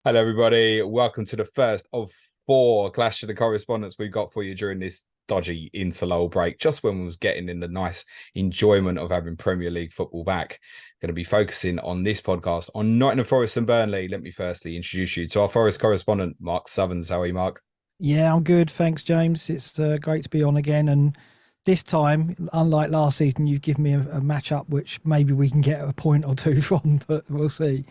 Hello, everybody. Welcome to the first of four Clash of the Correspondents we've got for you during this dodgy interlull break, just when we was getting in the nice enjoyment of having Premier League football back. Going to be focusing on this podcast on Nottingham Forest and Burnley. Let me firstly introduce you to our Forest correspondent, Mark Sutherns. How are you, Mark? Yeah, I'm good. Thanks, James. It's great to be on again. And this time, unlike last season, you've given me a match-up which maybe we can get a point or two from, but we'll see.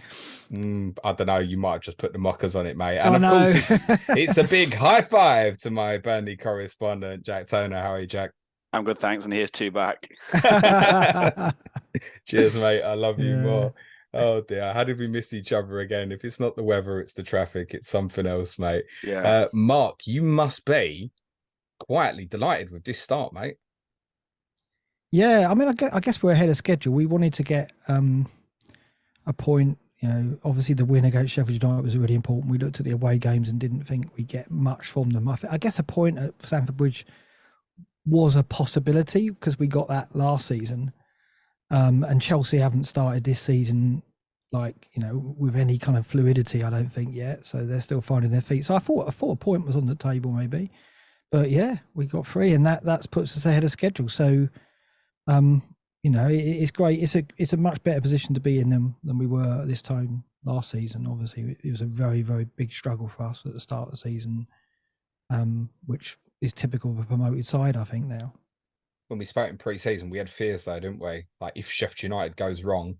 I don't know. You might have just put the mockers on it, mate. And Oh, of course, no. it's a big high five to my Burnley correspondent, Jack Toner. How are you, Jack? I'm good, thanks. And here's two back. Cheers, mate. I love you Yeah. more. Oh dear, how did we miss each other again? If it's not the weather, it's the traffic. It's something else, mate. Yeah. Mark, you must be quietly delighted with this start, mate. Yeah, I mean, I guess we're ahead of schedule. We wanted to get a point. Obviously the win against Sheffield United was really important. We looked at the away games and didn't think we'd get much from them. I guess a point at Stamford Bridge was a possibility because we got that last season. And Chelsea haven't started this season with any kind of fluidity, I don't think, yet. So they're still finding their feet. So I thought a point was on the table maybe. But yeah, we got three, and that puts us ahead of schedule. So it's great. It's a much better position to be in than we were at this time last season. Obviously, it was a very, very big struggle for us at the start of the season, which is typical of a promoted side, I think, now. When we spoke in pre-season, we had fears though, didn't we? Like if Sheffield United goes wrong,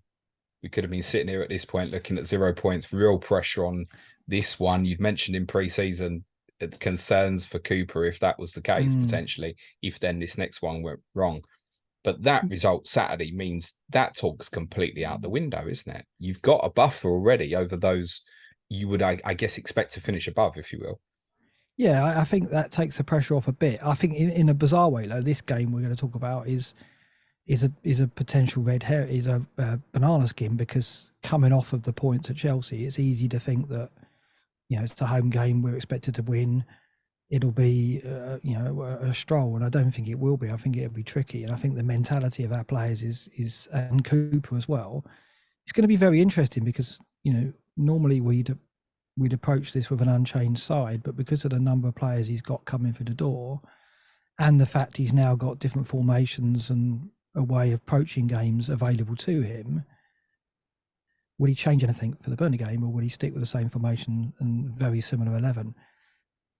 we could have been sitting here at this point looking at 0 points, real pressure on this one. You'd mentioned in pre-season concerns for Cooper if that was the case, potentially, if then this next one went wrong. But that result Saturday means that talk's completely out the window, isn't it? You've got a buffer already over those you would, I guess, expect to finish above, if you will. Yeah, I think that takes the pressure off a bit. I think in a bizarre way, though, this game we're going to talk about is a potential red hair, is a banana skin, because coming off of the points at Chelsea, it's easy to think that it's a home game, we're expected to win. It'll be a stroll, and I don't think it will be. I think it'll be tricky, and I think the mentality of our players is and Cooper as well. It's going to be very interesting because normally we'd approach this with an unchanged side, but because of the number of players he's got coming through the door, and the fact he's now got different formations and a way of approaching games available to him, would he change anything for the Burnley game, or would he stick with the same formation and very similar 11?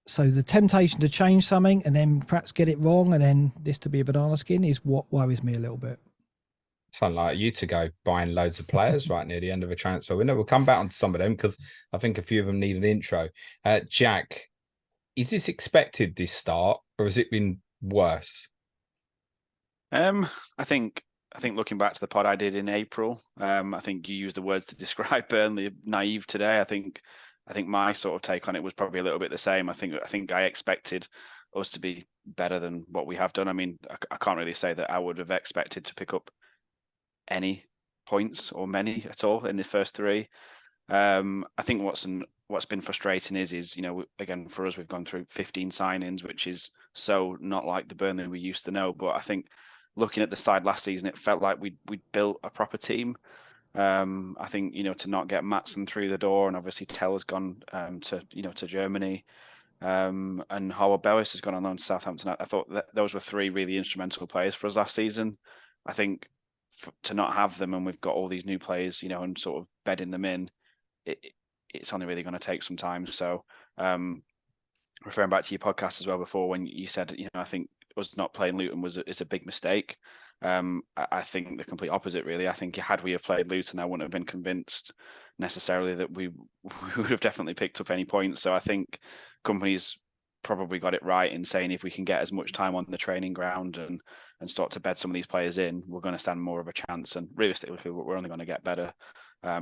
So the temptation to change something and then perhaps get it wrong and then this to be a banana skin is what worries me a little bit. Something like you to go buying loads of players right near the end of a transfer window. We'll come back onto some of them because I think a few of them need an intro. Jack, is this expected, this start, or has it been worse? I think looking back to the pod I did in April, I think you used the words to describe Burnley naive today. I think my sort of take on it was probably a little bit the same. I think I expected us to be better than what we have done. I mean, I can't really say that I would have expected to pick up any points or many at all in the first three. I think what's been frustrating is again for us, we've gone through 15 signings, which is so not like the Burnley we used to know. But I think looking at the side last season, it felt like we built a proper team. I think to not get Maatsen through the door, and obviously Teller's gone to Germany, and Howard Bellis has gone on loan to Southampton. I thought that those were three really instrumental players for us last season. I think to not have them, and we've got all these new players, and sort of bedding them in, it's only really going to take some time. So, referring back to your podcast as well before, when you said, I think us not playing Luton is a big mistake. I think the complete opposite, really. I think had we have played Luton, I wouldn't have been convinced necessarily that we would have definitely picked up any points. So I think Kompany's probably got it right in saying if we can get as much time on the training ground and start to bed some of these players in, we're going to stand more of a chance. And realistically, we're only going to get better. I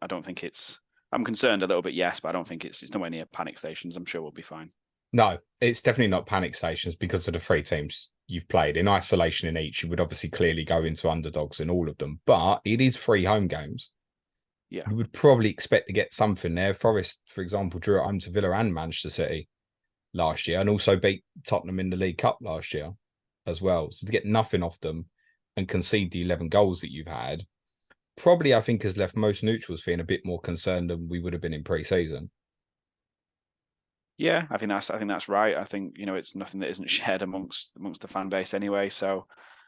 don't think it's. I'm concerned a little bit, yes, but I don't think it's nowhere near panic stations. I'm sure we'll be fine. No, it's definitely not panic stations because of the three teams you've played. In isolation in each, you would obviously clearly go into underdogs in all of them, but it is 3 home games. Yeah. You would probably expect to get something there. Forest, for example, drew at home to Villa and Manchester City last year and also beat Tottenham in the League Cup last year as well. So to get nothing off them and concede the 11 goals that you've had, probably, I think, has left most neutrals feeling a bit more concerned than we would have been in pre-season. Yeah, I think that's right. I think, it's nothing that isn't shared amongst the fan base anyway. So,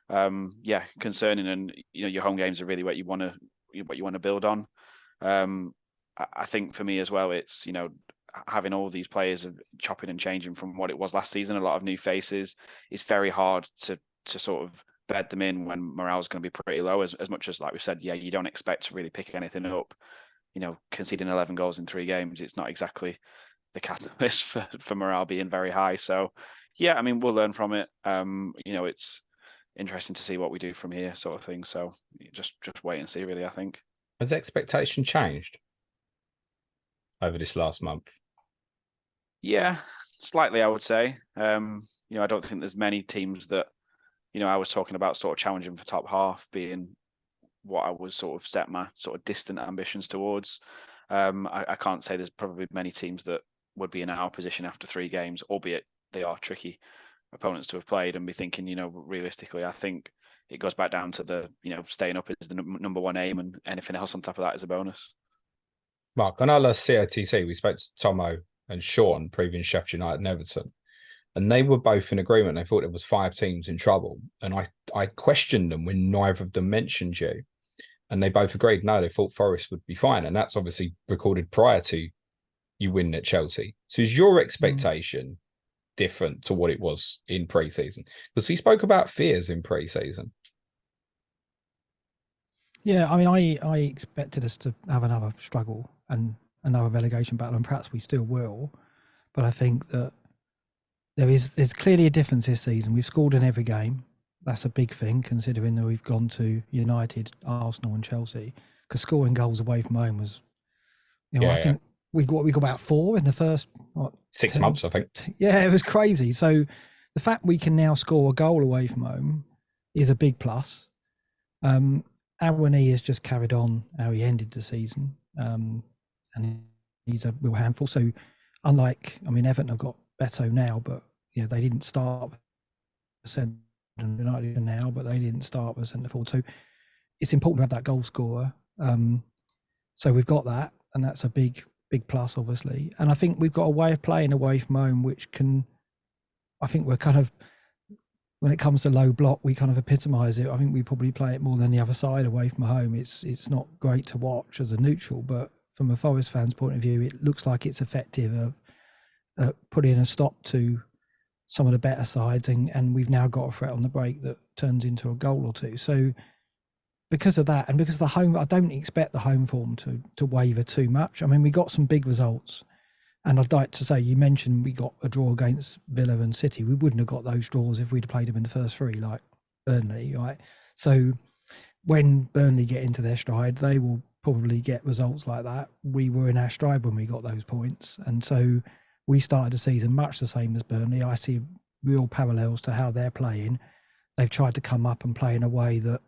yeah, concerning, and your home games are really what you want to build on. I think for me as well, it's having all these players chopping and changing from what it was last season. A lot of new faces. It's very hard to sort of bed them in when morale is going to be pretty low. As much as, like we said, yeah, you don't expect to really pick anything up. Conceding 11 goals in 3 games, it's not exactly the catalyst for morale being very high. So, yeah, I mean, we'll learn from it. It's interesting to see what we do from here, sort of thing. So, just wait and see, really, I think. Has expectation changed over this last month? Yeah, slightly, I would say. I don't think there's many teams that, I was talking about sort of challenging for top half being what I was sort of set my sort of distant ambitions towards. I can't say there's probably many teams that would be in our position after 3 games, albeit they are tricky opponents to have played, and be thinking, realistically, I think it goes back down to the, staying up is the number one aim, and anything else on top of that is a bonus. Mark, on our last COTC, we spoke to Tomo and Sean, previewing Sheffield United and Everton, and they were both in agreement. They thought there was 5 teams in trouble, and I questioned them when neither of them mentioned you, and they both agreed, no, they thought Forest would be fine, and that's obviously recorded prior to you winning at Chelsea. So is your expectation different to what it was in pre-season? Because we spoke about fears in pre-season. Yeah, I mean, I expected us to have another struggle and another relegation battle, and perhaps we still will. But I think that there's clearly a difference this season. We've scored in every game. That's a big thing, considering that we've gone to United, Arsenal, and Chelsea. Because scoring goals away from home was, I think we got about 4 in the first 6 months, I think. Yeah, it was crazy. So the fact we can now score a goal away from home is a big plus. Awoniyi has just carried on how he ended the season, and he's a real handful. So unlike, Everton have got Beto now, but they didn't start with centre United now, but they didn't start with centre forward. So it's important to have that goal scorer. So we've got that, and that's a big plus, obviously. And I think we've got a way of playing away from home, which can, I think we're kind of, when it comes to low block, we kind of epitomise it. I think we probably play it more than the other side away from home. It's not great to watch as a neutral, but from a Forest fan's point of view, it looks like it's effective of putting a stop to some of the better sides, and we've now got a threat on the break that turns into a goal or two. So because of that, and because of the home, I don't expect the home form to waver too much. I mean, we got some big results. And I'd like to say, you mentioned we got a draw against Villa and City. We wouldn't have got those draws if we'd played them in the first 3, like Burnley, right? So when Burnley get into their stride, they will probably get results like that. We were in our stride when we got those points. And so we started the season much the same as Burnley. I see real parallels to how they're playing. They've tried to come up and play in a way that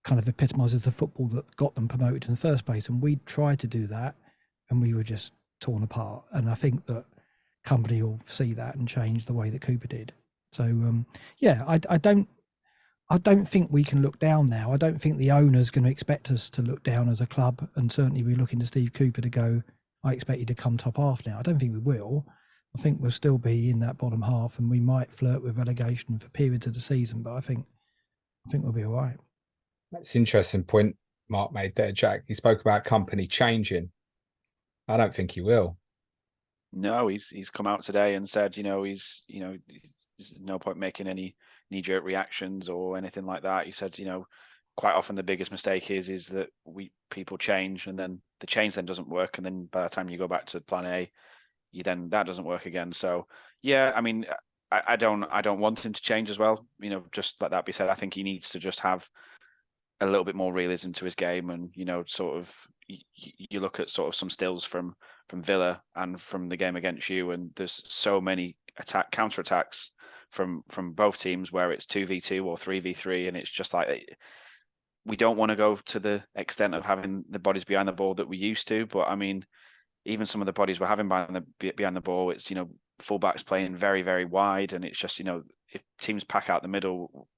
kind of epitomises the football that got them promoted in the first place. And we tried to do that, and we were just torn apart. And I think that Kompany will see that and change the way that Cooper did. So yeah, I don't think we can look down now. I don't think the owner's going to expect us to look down as a club, and certainly we're looking to Steve Cooper to go, I expect you to come top half now. I don't think we will. I think we'll still be in that bottom half, and we might flirt with relegation for periods of the season, but I think we'll be all right. That's an interesting point Mark made there, Jack. He spoke about Kompany changing. I don't think he will. No, he's come out today and said, there's no point making any knee-jerk reactions or anything like that. He said, quite often the biggest mistake is that people change, and then the change then doesn't work, and then by the time you go back to plan A, that doesn't work again. So yeah, I mean, I don't want him to change as well. Just let that be said. I think he needs to just have a little bit more realism to his game, and sort of you look at sort of some stills from Villa and from the game against you, and there's so many counter attacks from both teams where it's 2v2 or 3v3, and it's just like, we don't want to go to the extent of having the bodies behind the ball that we used to. But I mean, even some of the bodies we're having behind the ball, it's fullbacks playing very, very wide, and it's just if teams pack out the middle,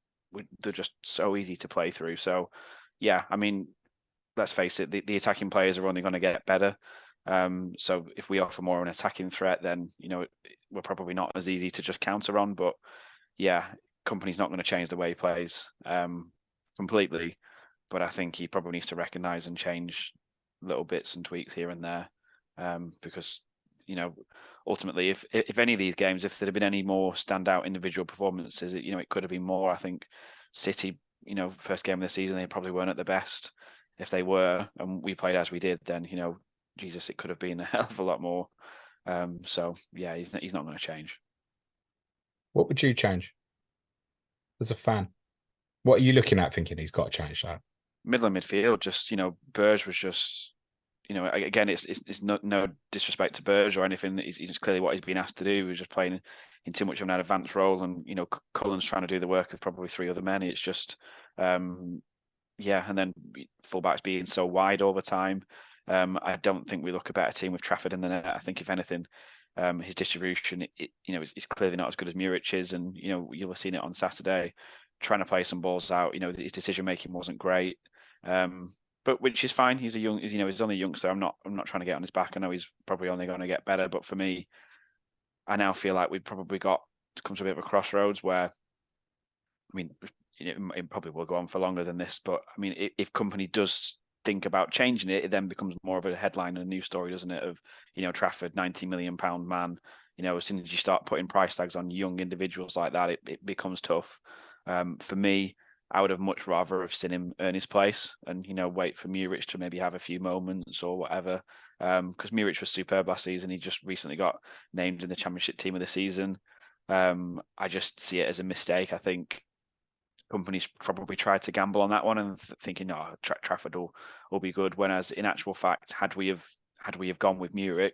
they're just so easy to play through. So yeah, I mean, let's face it, the attacking players are only going to get better. So if we offer more of an attacking threat, then we're probably not as easy to just counter on. But yeah, Kompany's not going to change the way he plays completely. But I think he probably needs to recognise and change little bits and tweaks here and there, because ultimately, if any of these games, if there had been any more standout individual performances, it could have been more. I think City, first game of the season, they probably weren't at the best. If they were, and we played as we did, then Jesus, it could have been a hell of a lot more. So yeah, he's not going to change. What would you change as a fan? What are you looking at thinking he's got to change that? Middle of midfield, just Burge was just, again, it's no disrespect to Burge or anything. He's clearly what he's been asked to do. He was just playing in too much of an advanced role, and Cullen's trying to do the work of probably three other men. It's just, yeah, and then fullbacks being so wide all the time. I don't think we look a better team with Trafford in the net. I think if anything, his distribution, is clearly not as good as Murich's, and you'll have seen it on Saturday, trying to play some balls out. His decision making wasn't great. But which is fine. He's he's only a youngster. I'm not trying to get on his back. I know he's probably only going to get better. But for me, I now feel like we've probably got to come to a bit of a crossroads where, I mean, it probably will go on for longer than this. But I mean, if Kompany does think about changing it, it then becomes more of a headline and a news story, doesn't it? Of Trafford, £90 million man. As soon as you start putting price tags on young individuals like that, it becomes tough. For me, I would have much rather have seen him earn his place and, wait for Murich to maybe have a few moments or whatever. Because Murich was superb last season. He just recently got named in the Championship Team of the Season. I just see it as a mistake. I think Kompany's probably tried to gamble on that one and thinking, Trafford will be good. Whereas in actual fact, had we have gone with Murich,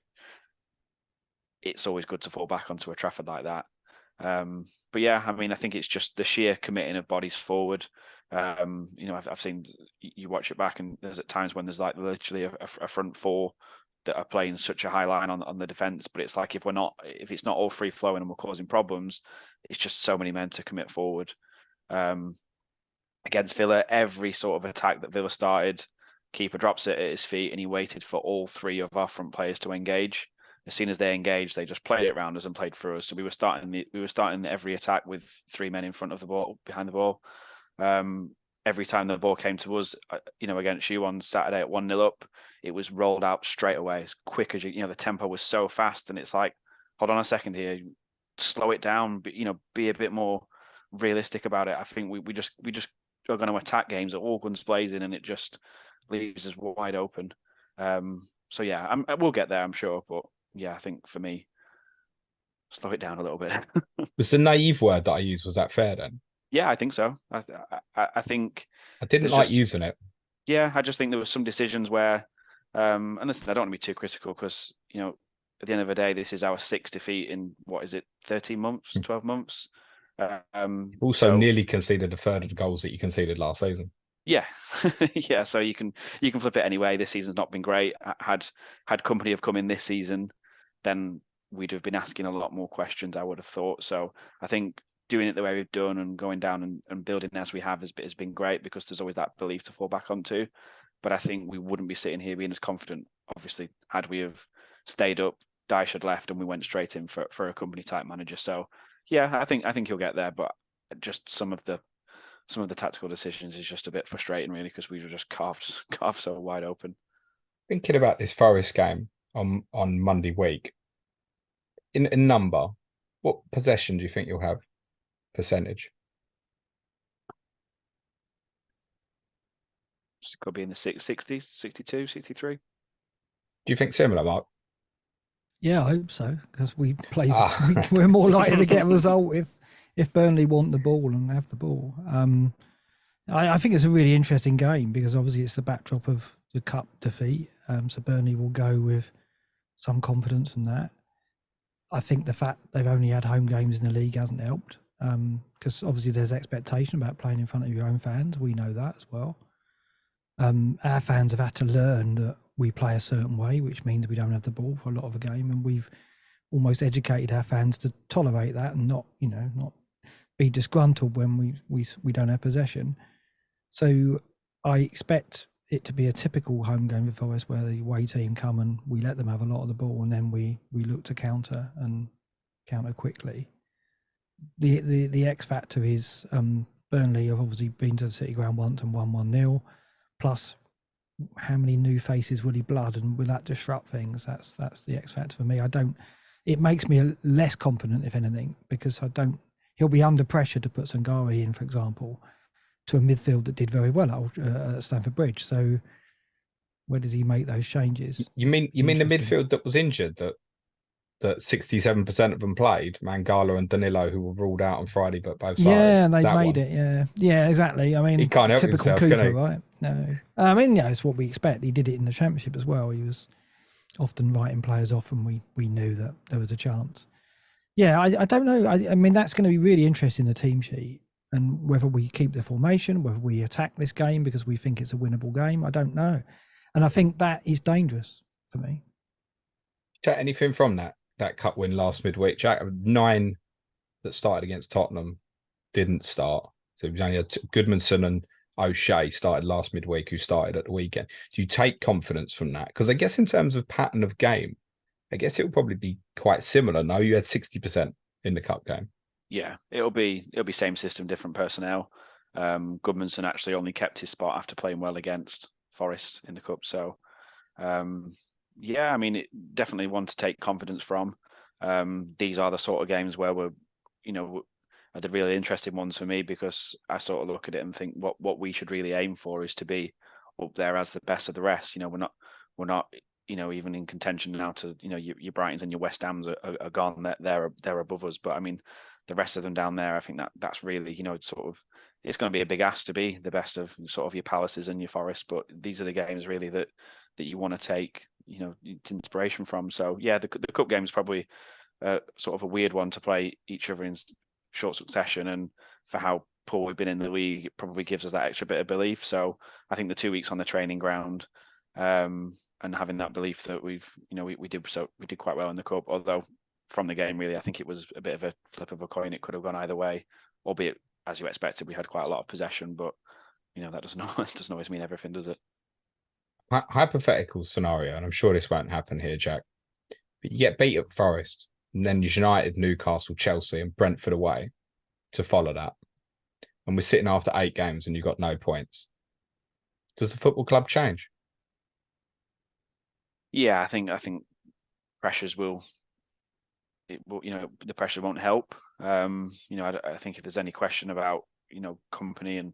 it's always good to fall back onto a Trafford like that. But yeah, I mean, I think it's just the sheer committing of bodies forward. I've seen you watch it back, and there's at times when there's like literally a front four that are playing such a high line on the defense. But it's like if it's not all free flowing and we're causing problems, it's just so many men to commit forward. Against Villa, every sort of attack that Villa started, keeper drops it at his feet, and he waited for all three of our front players to engage. As soon as they engaged, they just played it around us and played through us. So we were starting every attack with three men in front of the ball, behind the ball. Every time the ball came to us, against you on Saturday at 1-0 up, it was rolled out straight away as quick as the tempo was so fast, and it's like, hold on a second here, slow it down, but be a bit more realistic about it. I think we just are going to attack games at all guns blazing, and it just leaves us wide open. So yeah, we'll get there, I'm sure, but yeah, I think for me, slow it down a little bit. Was the naive word that I used, was that fair then? Yeah, I think so. I think I didn't like using it. Yeah, I just think there were some decisions where, and listen, I don't want to be too critical because, at the end of the day, this is our 6th defeat in, 13 months, 12 months. Also nearly conceded a third of the goals that you conceded last season. Yeah. Yeah. So you can flip it anyway. This season's not been great. Had Kompany have come in this season, then we'd have been asking a lot more questions, I would have thought. So I think doing it the way we've done and going down and building as we have has been great, because there's always that belief to fall back onto. But I think we wouldn't be sitting here being as confident, obviously, had we have stayed up, Dyche had left, and we went straight in for a Kompany type manager. So yeah, I think he'll get there, but just some of the tactical decisions is just a bit frustrating, really, because we were just carved so wide open. Thinking about this Forest game on Monday week, in number, what possession do you think you'll have? Percentage? It could be in the 60s, 62, 63. Do you think similar, Mark? Yeah, I hope so, because we play. We're more likely to get a result if Burnley want the ball and have the ball. I think it's a really interesting game because obviously it's the backdrop of the cup defeat. So Burnley will go with some confidence in that. I think the fact they've only had home games in the league hasn't helped, because obviously there's expectation about playing in front of your own fans. We know that as well. Our fans have had to learn that we play a certain way, which means we don't have the ball for a lot of the game, and we've almost educated our fans to tolerate that and not be disgruntled when we don't have possession. So I expect it to be a typical home game with Forest, where the away team come and we let them have a lot of the ball, and then we look to counter quickly. The X factor is Burnley have obviously been to the City Ground once and won 1-0. Plus, how many new faces will he blood, and will that disrupt things? That's the X factor for me. It makes me less confident, if anything, because he'll be under pressure to put Sangari in, for example, to a midfield that did very well at Stamford Bridge. So where does he make those changes? You mean the midfield that was injured, that 67% of them played, Mangala and Danilo, who were ruled out on Friday, but both started. Yeah, and they made it. Yeah, exactly. I mean, he can't help typical himself, Cooper, can he? right? No, I mean, yeah, it's what we expect. He did it in the Championship as well. He was often writing players off, and we knew that there was a chance. Yeah, I don't know. I mean, that's going to be really interesting, the team sheet, and whether we keep the formation, whether we attack this game because we think it's a winnable game. I don't know, and I think that is dangerous for me. Jack, anything from that cup win last midweek? Jack, 9 that started against Tottenham didn't start. So we only had Goodmanson and O'Shea started last midweek, who started at the weekend. Do you take confidence from that? Because I guess in terms of pattern of game, I guess it'll probably be quite similar. No, you had 60% in the cup game. Yeah, it'll be same system, different personnel. Goodmanson actually only kept his spot after playing well against Forest in the cup. So, yeah, I mean, it definitely one to take confidence from. These are the sort of games where are the really interesting ones for me, because I sort of look at it and think what we should really aim for is to be up there as the best of the rest. We're not even in contention now to your Brightons and your West Hams are gone. They're above us, but I mean the rest of them down there, I think that's really it's going to be a big ask to be the best of sort of your Palaces and your Forest. But these are the games really that you want to take inspiration from. So yeah, the cup game is probably sort of a weird one to play each other in short succession, and for how poor we've been in the league, it probably gives us that extra bit of belief. So I think the 2 weeks on the training ground, and having that belief that we did quite well in the cup, although from the game really I think it was a bit of a flip of a coin. It could have gone either way, albeit as you expected we had quite a lot of possession, but that doesn't always mean everything, does it? Hypothetical scenario, and I'm sure this won't happen here, Jack, but you get beat at Forest, and then United, Newcastle, Chelsea, and Brentford away to follow that. And we're sitting after 8 games and you've got no points. Does the football club change? Yeah, I think pressures will. The pressure won't help. I think if there's any question about Kompany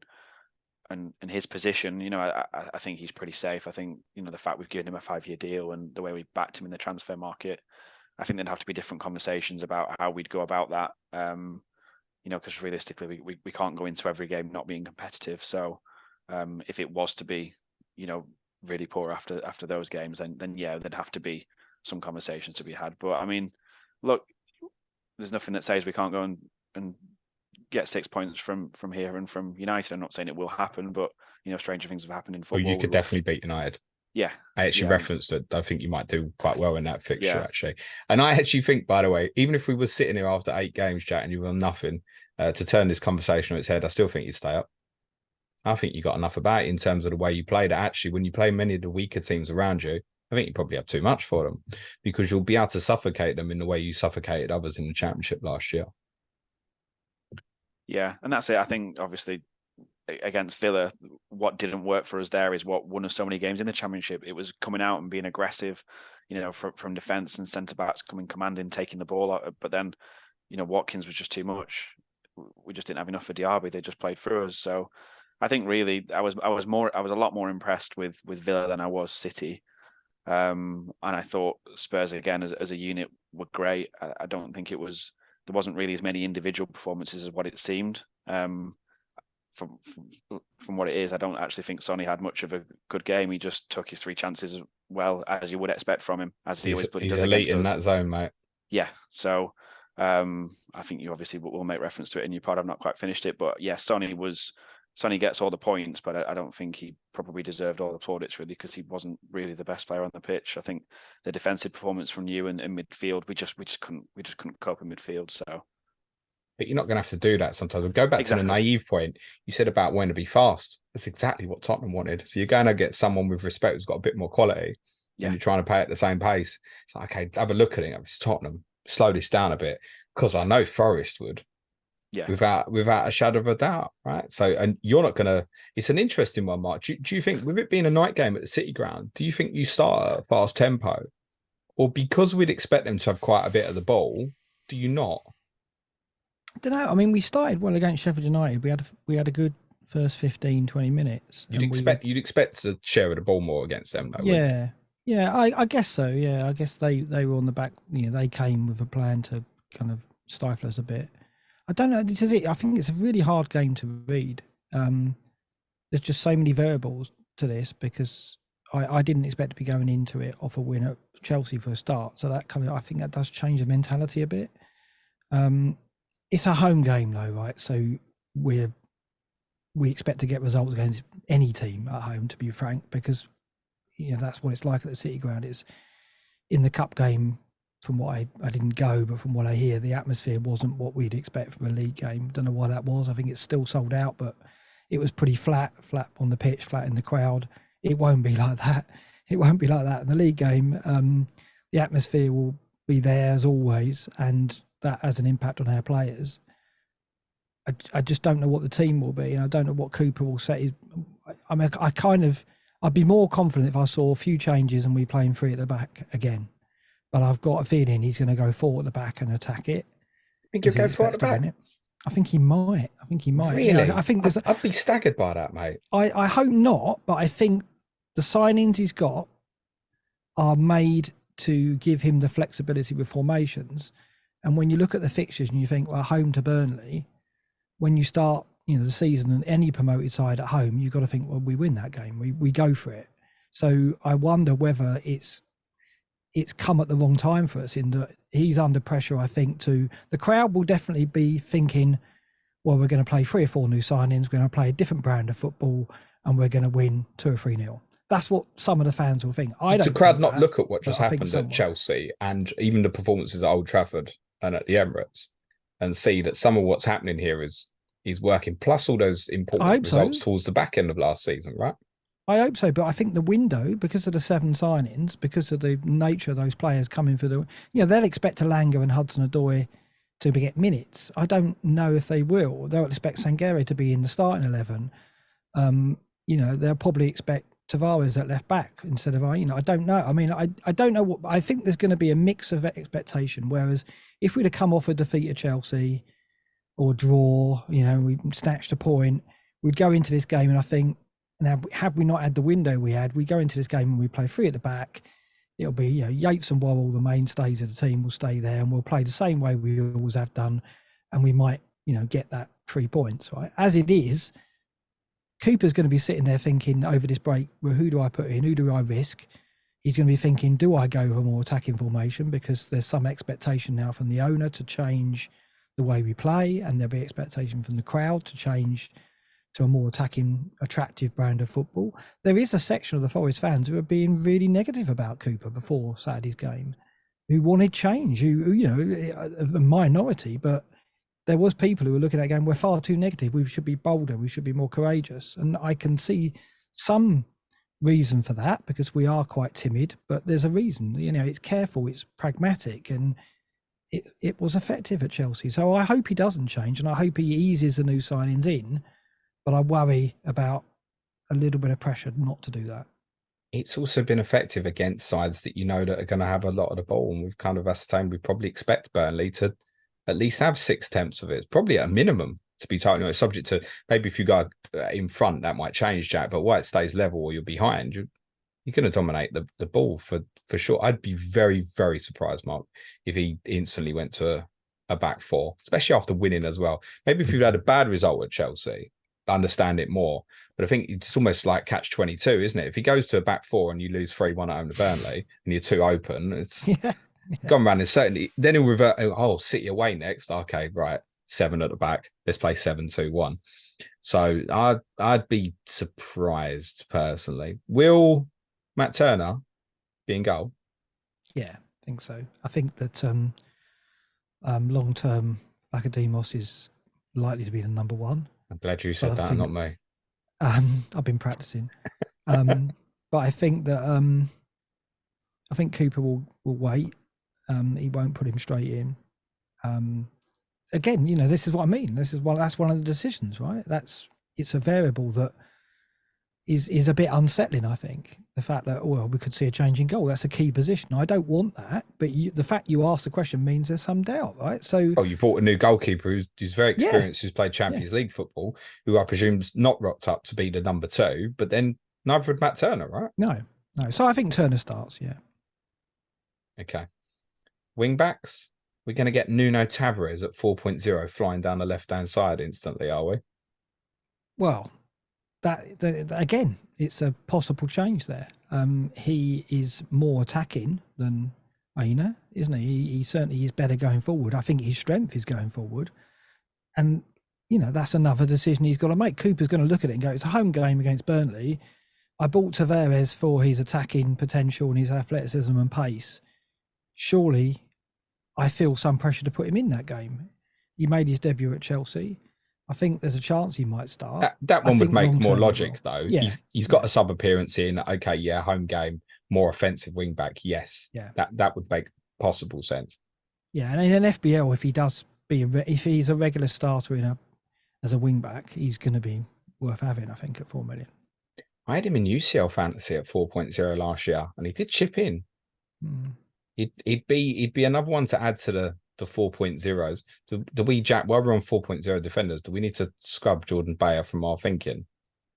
and his position, I think he's pretty safe. I think the fact we've given him a 5-year deal and the way we backed him in the transfer market, I think there'd have to be different conversations about how we'd go about that. Because realistically, we can't go into every game not being competitive. So if it was to be, really poor after those games, then yeah, there'd have to be some conversations to be had. But I mean, look, there's nothing that says we can't go and get 6 points from here and from United. I'm not saying it will happen, but stranger things have happened in football. You could definitely beat United. Yeah. I actually referenced that I think you might do quite well in that fixture, actually. And I actually think, by the way, even if we were sitting here after 8 games, Jack, and you were nothing to turn this conversation on its head, I still think you'd stay up. I think you got enough about it in terms of the way you played. Actually, when you play many of the weaker teams around you, I think you probably have too much for them, because you'll be able to suffocate them in the way you suffocated others in the Championship last year. Yeah, and that's it. I think, obviously, against Villa, what didn't work for us there is what won us so many games in the Championship. It was coming out and being aggressive, from defence and centre-backs coming commanding, taking the ball out. But then, Watkins was just too much. We just didn't have enough for Diaby. They just played through us. So I think really I was a lot more impressed with Villa than I was City. And I thought Spurs again as a unit were great. I don't think there wasn't really as many individual performances as what it seemed. From what it is, I don't actually think Sonny had much of a good game. He just took his 3 chances well, as you would expect from him, as he always does. He's elite in that zone, mate. Yeah, so I think you obviously will make reference to it in your pod. I've not quite finished it, but yeah, Sonny gets all the points, but I don't think he probably deserved all the plaudits, really, because he wasn't really the best player on the pitch. I think the defensive performance from you in midfield, we just couldn't cope in midfield. So But you're not going to have to do that sometimes. We'll go back to the naive point you said about wanting to be fast. That's exactly what Tottenham wanted. So you're going to get someone with respect who's got a bit more quality, and you're trying to pay at the same pace. It's like, okay, have a look at it. It's Tottenham. Slow this down a bit, because I know Forest would. Yeah. Without a shadow of a doubt, right? So, and you're not going to. It's an interesting one, Mark. Do you think, with it being a night game at the City Ground, do you think you start at a fast tempo, or because we'd expect them to have quite a bit of the ball, do you not? I don't know. I mean, we started well against Sheffield United. We had a good first 15, 20 minutes. You'd expect to share the ball more against them, though. Yeah, yeah. I guess so. Yeah, I guess they were on the back. They came with a plan to kind of stifle us a bit. I don't know. This is it. I think it's a really hard game to read. There's just so many variables to this, because I didn't expect to be going into it off a win at Chelsea for a start. So that I think that does change the mentality a bit. It's a home game though, right? So we expect to get results against any team at home, to be frank, because that's what it's like at the City Ground. It's in the cup game. From what I didn't go, but from what I hear, the atmosphere wasn't what we'd expect from a league game. Don't know why that was. I think it's still sold out, but it was pretty flat on the pitch, flat in the crowd. It won't be like that. It won't be like that in the league game. The atmosphere will be there as always, and that has an impact on our players. I just don't know what the team will be, and I don't know what Cooper will set. I mean, I'd be more confident if I saw a few changes and we playing three at the back again. But I've got a feeling he's going to go forward at the back and attack it. I think he'll go forward at the back. I think he might. Really? I think I'd be staggered by that, mate. I hope not, but I think the signings he's got are made to give him the flexibility with formations. And when you look at the fixtures and you think, well, home to Burnley, when you start, the season and any promoted side at home, you've got to think, well, we win that game. We go for it. So I wonder whether it's come at the wrong time for us, in that he's under pressure. I think the crowd will definitely be thinking, well, we're going to play 3 or 4 new signings, we're going to play a different brand of football, and we're going to win 2 or 3-0. That's what some of the fans will think. The crowd not look at what just happened at Chelsea and even the performances at Old Trafford and at the Emirates, and see that some of what's happening here is working, plus all those important results towards the back end of last season, right? I hope so, but I think the window, because of the 7 signings, because of the nature of those players coming for they'll expect Elanga and Hudson-Odoi to get minutes. I don't know if they will. They'll expect Sangare to be in the starting 11. They'll probably expect Tavares at left back instead of I don't know. I mean, I don't know what. I think there's going to be a mix of expectation. Whereas if we'd have come off a defeat at Chelsea or draw, we snatched a point, we'd go into this game and I think, now, had we not had the window we had, we go into this game and we play 3 at the back. It'll be, Yates and Worrell, the mainstays of the team, will stay there, and we'll play the same way we always have done, and we might, get that 3 points, right? As it is, Cooper's going to be sitting there thinking over this break, well, who do I put in? Who do I risk? He's going to be thinking, do I go for more attacking formation? Because there's some expectation now from the owner to change the way we play, and there'll be expectation from the crowd to change to a more attacking, attractive brand of football. There is a section of the Forest fans who are being really negative about Cooper before Saturday's game, who wanted change, who a minority, but there was people who were looking at it going, we're far too negative. We should be bolder. We should be more courageous. And I can see some reason for that, because we are quite timid, but there's a reason. It's careful, it's pragmatic, and it was effective at Chelsea. So I hope he doesn't change, and I hope he eases the new signings in. But I worry about a little bit of pressure not to do that. It's also been effective against sides that that are going to have a lot of the ball, and we've kind of ascertained we probably expect Burnley to at least have 6 attempts of it. It's probably at a minimum, to be totally honest, subject to maybe if you go in front, that might change, Jack. But while it stays level or you're behind, you're going to dominate the ball for sure. I'd be very, very surprised, Mark, if he instantly went to a back 4, especially after winning as well. Maybe if you'd had a bad result at Chelsea, understand it more, but I think it's almost like catch-22, isn't it? If he goes to a back 4 and you lose 3-1 at home to Burnley and you're too open, it's gone round. And certainly then he'll revert. Oh, City away next. Okay, right, 7 at the back. Let's play 7-2-1. So I'd be surprised personally. Will Matt Turner be in goal? Yeah, I think so. I think that long term Lacademos is likely to be the number one. I'm glad you said that, not me. I've been practicing. But I think that I think Cooper will wait. He won't put him straight in. Again, this is what I mean. That's one of the decisions, right? It's a variable that is a bit unsettling, I think. The fact that, we could see a change in goal. That's a key position. I don't want that, but the fact you asked the question means there's some doubt, right? So, you bought a new goalkeeper who's very experienced, who's played Champions League football, who I presume's not rocked up to be the number 2, but then neither would Matt Turner, right? No. So I think Turner starts, yeah. Okay. Wing backs, we're going to get Nuno Tavares at 4.0 flying down the left-hand side instantly, are we? Well, again, it's a possible change there. He is more attacking than Aina, isn't he? He certainly is better going forward. I think his strength is going forward. And, that's another decision he's got to make. Cooper's going to look at it and go, it's a home game against Burnley. I bought Tavares for his attacking potential and his athleticism and pace. Surely I feel some pressure to put him in that game. He made his debut at Chelsea. I think there's a chance he might start. That one would make more logic, though. Yeah. He's got a sub appearance in. Okay, yeah, home game, more offensive wing back. Yes, yeah, that would make possible sense. Yeah, and in an FPL, if he's a regular starter as a wing back, he's going to be worth having. I think at 4 million. I had him in UCL fantasy at 4.0 last year, and he did chip in. He'd be another one to add to the 4.0s. Do we, Jack, while we're on 4.0 defenders, do we need to scrub Jordan Beyer from our thinking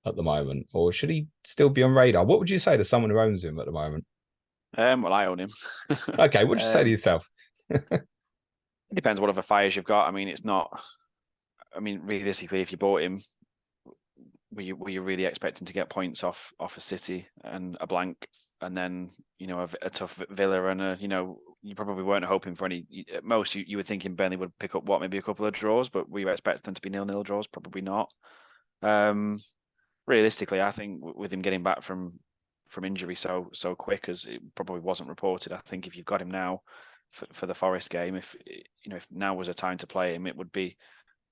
at the moment? Or should he still be on radar? What would you say to someone who owns him at the moment? Well, I own him. Okay, what would you say to yourself? It depends what other fires you've got. I mean, realistically, if you bought him, were you really expecting to get points off a City and a blank, and then a tough Villa and you probably weren't hoping for any. At most, you were thinking Burnley would pick up maybe a couple of draws, but were you expecting them to be 0-0 draws? Probably not. Realistically, I think with him getting back from injury so quick, as it probably wasn't reported, I think if you've got him now for the Forest game, if now was a time to play him, it would be.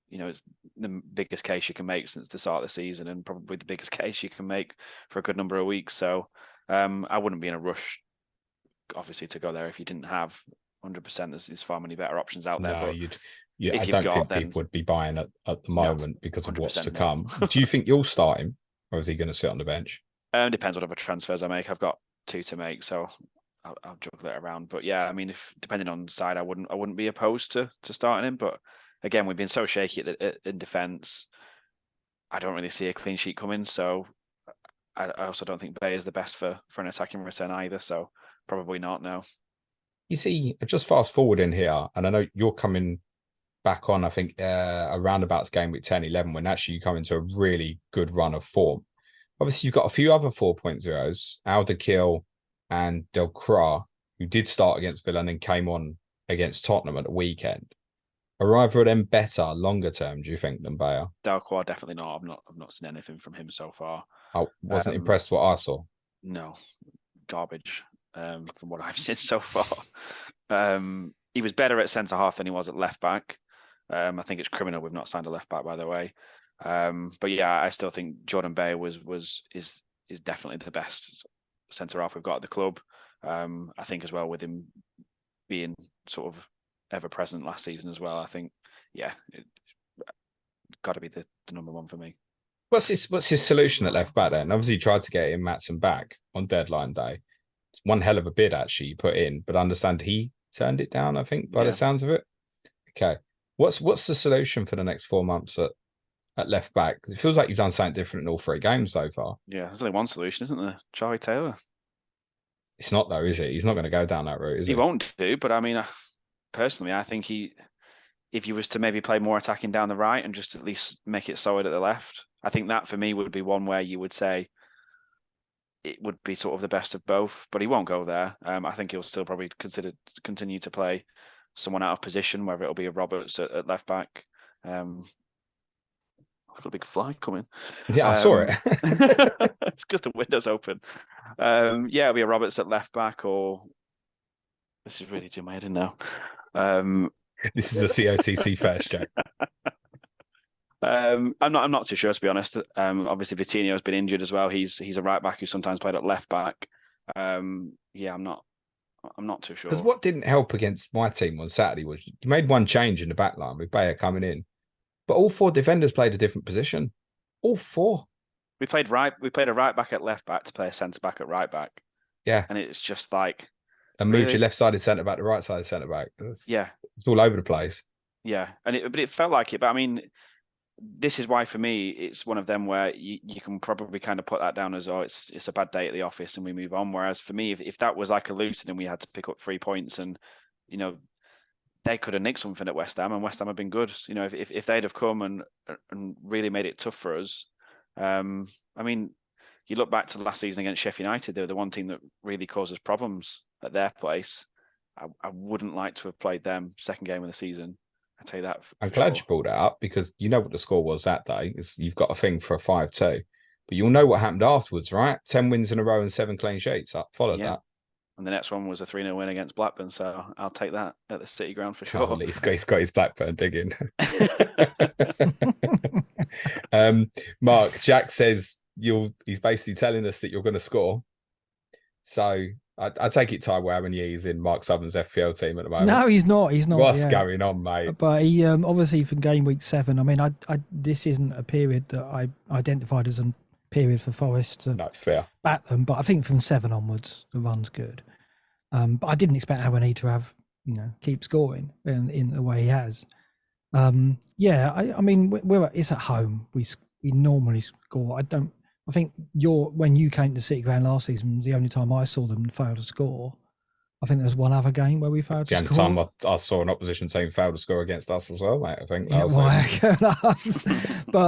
It's the biggest case you can make since the start of the season, and probably the biggest case you can make for a good number of weeks. So I wouldn't be in a rush, obviously, to go there if you didn't have 100%. There's far many better options out there. No, but I don't think people would be buying at the moment because of what's to come. Do you think you'll start him, or is he going to sit on the bench? Depends what other transfers I make. I've got 2 to make, so I'll juggle it around. But yeah, I mean, if depending on the side, I wouldn't be opposed to starting him, but. Again, we've been so shaky in defence. I don't really see a clean sheet coming, so I also don't think Bay is the best for an attacking return either. So probably not. No. You see, just fast forward in here, and I know you're coming back on. I think around about game week 10, 11, when actually you come into a really good run of form. Obviously, you've got a few other 4.0s, Alderkill and Delcroix, who did start against Villa and then came on against Tottenham at the weekend. Are either of them better longer term, do you think, than Beyer? Delcroix definitely not. I've not seen anything from him so far. I wasn't impressed what I saw. No, garbage from what I've seen so far. He was better at centre half than he was at left back. I think it's criminal we've not signed a left back, by the way. But yeah, I still think Jordan Beyer is definitely the best centre half we've got at the club. I think as well with him being sort of ever present last season as well. I think, yeah, it got to be the number one for me. What's his solution at left back then? Obviously, he tried to get him Maatsen back on deadline day. It's one hell of a bid actually you put in, but I understand he turned it down. I think by the sounds of it. Okay, what's the solution for the next 4 months at left back? Because it feels like you've done something different in all 3 games so far. Yeah, there's only one solution, isn't there? Charlie Taylor. It's not though, is it? He's not going to go down that route, is he? He won't do, but I mean. Personally, I think if he was to maybe play more attacking down the right and just at least make it solid at the left, I think that for me would be one where you would say it would be sort of the best of both, but he won't go there. I think he'll still probably continue to play someone out of position, whether it'll be a Roberts at left back. I've got a big fly coming. Yeah, I saw it. It's because the window's open. It'll be a Roberts at left back, or this is really doing my head in now. This is a COTC first, Jack. I'm not too sure, to be honest. Obviously Vitinho has been injured as well. He's a right back who sometimes played at left back. Yeah, I'm not too sure. Because what didn't help against my team on Saturday was you made one change in the back line with Beyer coming in, but all 4 defenders played a different position. All 4. We played a right back at left back to play a centre back at right back. Yeah, and it's just like, and moved your left-sided centre back to right-sided centre back. Yeah, it's all over the place. Yeah, but it felt like it. But I mean, this is why for me it's one of them where you can probably kind of put that down as, oh, it's a bad day at the office and we move on. Whereas for me, if that was like a Luton and we had to pick up 3 points, and they could have nicked something at West Ham, and West Ham have been good. If they'd have come and really made it tough for us. I mean, you look back to last season against Sheffield United, they were the one team that really causes problems at their place. I wouldn't like to have played them second game of the season. I tell you that. I'm glad you brought that up, because you know what the score was that day. You've got a thing for a 5-2, but you'll know what happened afterwards, right? 10 wins in a row and 7 clean sheets. I followed that. And the next one was a 3-0 win against Blackburn, so I'll take that at the City Ground for sure. Oh, he's got his Blackburn digging. Mark, Jack says he's basically telling us that you're going to score. So I take it Taiwo Awoniyi is in Mark Sutherns' FPL team at the moment. No, he's not. What's going on, mate? But he obviously from game week 7. I mean, this isn't a period that I identified as a period for Forest to bat them. But I think from 7 onwards, the run's good. But I didn't expect Awoniyi to have keep scoring in the way he has. I mean, it's at home. We normally score. I think when you came to City Ground last season was the only time I saw them fail to score. I think there's one other game where we failed to score. The only time I saw an opposition team fail to score against us as well, mate. I think. But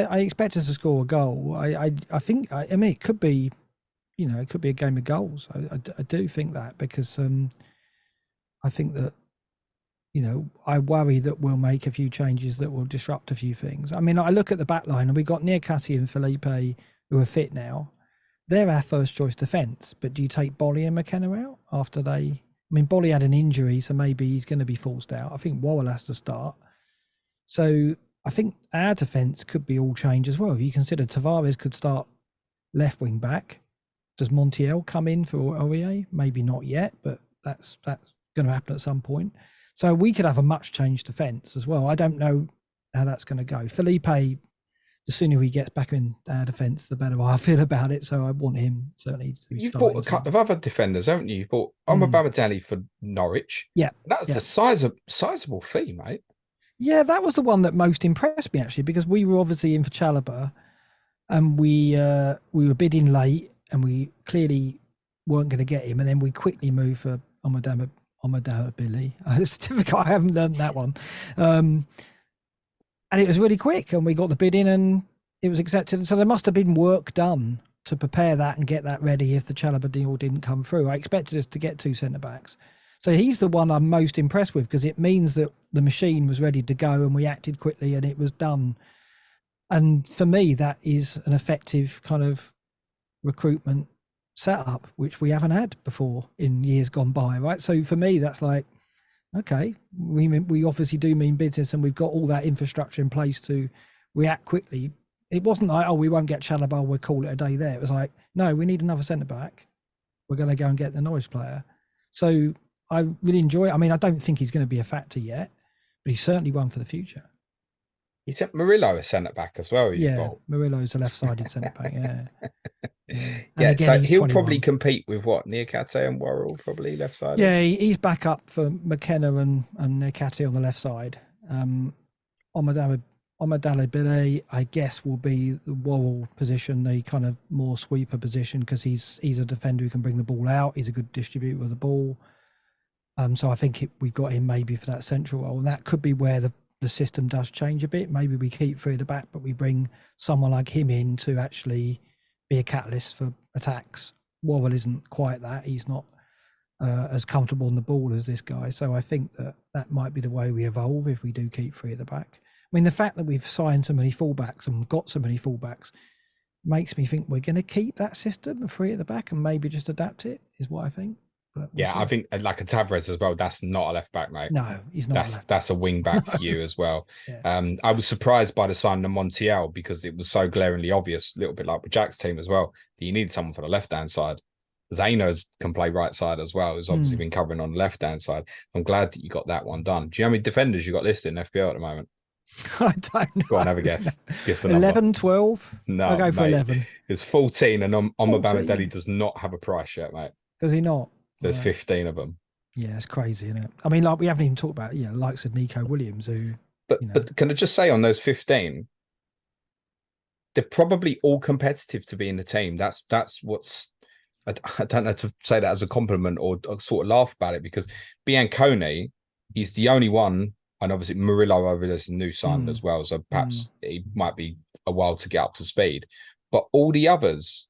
I expect us to score a goal. I think. I mean, it could be, it could be a game of goals. I do think that, because I think that. I worry that we'll make a few changes that will disrupt a few things. I mean, I look at the back line and we've got CotC and Felipe who are fit now. They're our first choice defence, but do you take Bolly and McKenna out after they... I mean, Bolly had an injury, so maybe he's going to be forced out. I think Worrell has to start. So I think our defence could be all changed as well. If you consider Tavares could start left wing back, does Montiel come in for OEA? Maybe not yet, but that's going to happen at some point. So we could have a much changed defence as well. I don't know how that's going to go. Felipe, the sooner he gets back in our defence, the better I feel about it. So I want him certainly to be You've bought a couple of other defenders, haven't you? You bought Omobamidele for Norwich. Yeah. That was a sizable fee, mate. Yeah, that was the one that most impressed me, actually, because we were obviously in for Chalobah and we were bidding late and we clearly weren't going to get him. And then we quickly moved for Omobamidele. It's difficult. I haven't learned that one. And it was really quick and we got the bid in and it was accepted. And so there must have been work done to prepare that and get that ready if the Chalobah deal didn't come through. I expected us to get 2 centre-backs. So he's the one I'm most impressed with, because it means that the machine was ready to go and we acted quickly and it was done. And for me, that is an effective kind of recruitment setup, which we haven't had before in years gone by, right? So for me, that's like, okay, we obviously do mean business and we've got all that infrastructure in place to react quickly. It wasn't like, oh, we won't get Chalobah, we'll call it a day there. It was like, no, we need another centre-back. We're going to go and get the Norwich player. So I really enjoy it. I mean, I don't think he's going to be a factor yet, but he's certainly one for the future. Is Murillo a centre-back as well? Murillo's a left-sided centre-back, yeah. Yeah, again, so he'll 21. Probably compete with CotC and Worrell, probably left-sided. Yeah, he's back up for McKenna and CotC on the left side. Omobamidele, I guess, will be the Worrell position, the kind of more sweeper position, because he's a defender who can bring the ball out. He's a good distributor of the ball. So I think we've got him maybe for that central role. And that could be where the system does change a bit. Maybe we keep 3 at the back, but we bring someone like him in to actually be a catalyst for attacks. Worrell isn't quite that. He's not as comfortable on the ball as this guy. So I think that might be the way we evolve if we do keep 3 at the back. I mean, the fact that we've signed so many fullbacks and got so many fullbacks makes me think we're going to keep that system of 3 at the back and maybe just adapt it, is what I think. But we'll Yeah, I see. think like a Tavares as well. That's not a left back, mate. No, he's not. That's a wing back No. for you as well. Yeah. I was surprised by the signing of Montiel because it was so glaringly obvious, a little bit like with Jack's team as well, that you need someone for the left hand side. Zaynos can play right side as well. He's obviously been covering on the left hand side. I'm glad that you got that one done. Do you know how many defenders you got listed in FPL at the moment? I don't know. Go on, have a guess. Guess the 11, number. 12? No, I'll go for mate. 11. It's 14, and Omobamidele 14? does not have a price yet, mate. Does he not? So there's 15 of them. Yeah, it's crazy, isn't it? I mean, like we haven't even talked about, likes of Nico Williams, who. But can I just say on those 15, they're probably all competitive to be in the team. That's what's. I don't know to say that as a compliment or sort of laugh about it because Bianconi is the only one, and obviously Murillo over there's a new sign as well, so perhaps it might be a while to get up to speed. But all the others